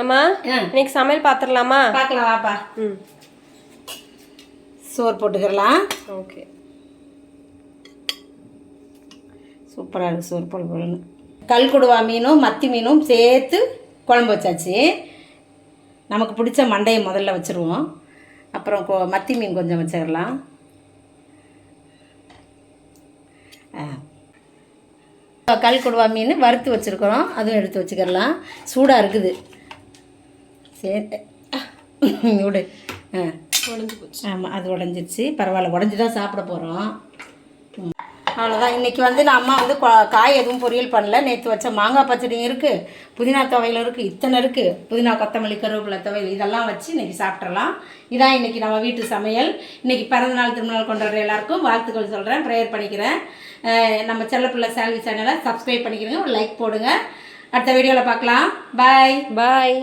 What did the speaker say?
அம்மா இன்னைக்கு சமையல் பார்த்துடலாமா? பார்க்கலாம் வாப்பா. சோறு போட்டுக்கிறலாம். ஓகே, சூப்பராக இருக்குது சோறு போடணும். கல்குடுவா மீனும் மத்தி மீனும் சேர்த்து குழம்பு வச்சாச்சு. நமக்கு பிடிச்ச மண்டையை முதல்ல வச்சுருவோம். அப்புறம் மத்தி மீன் கொஞ்சம் வச்சிடலாம். கல்குடுவா மீன் வறுத்து வச்சுருக்குறோம், அதுவும் எடுத்து வச்சுக்கிடலாம். சூடாக இருக்குது. சரி விடு. உடஞ்சி போச்சு. ஆமாம், அது உடஞ்சிருச்சு. பரவாயில்ல, உடஞ்சி தான் சாப்பிட போகிறோம். அவ்வளோதான். இன்றைக்கி வந்து நான் அம்மா வந்து காய் எதுவும் பொரியல் பண்ணல. நேற்று வச்ச மாங்காய் பச்சடி இருக்குது, புதினா துவையல் இருக்குது, இத்தனை இருக்குது. புதினா கொத்தமல்லி கருவேப்பிலை துவையல் இதெல்லாம் வச்சு இன்றைக்கி சாப்பிட்றலாம். இதான் இன்றைக்கி நம்ம வீட்டு சமையல். இன்றைக்கி பிறந்தநாள் திருநாள் கொண்டாடுற எல்லாருக்கும் வாழ்த்துக்கள் சொல்கிறேன், ப்ரேயர் பண்ணிக்கிறேன். நம்ம செல்லப்பிள்ளை சால்வி சேனலை சப்ஸ்கிரைப் பண்ணிக்கிறேங்க, ஒரு லைக் போடுங்க. அடுத்த வீடியோவில் பார்க்கலாம். பாய்.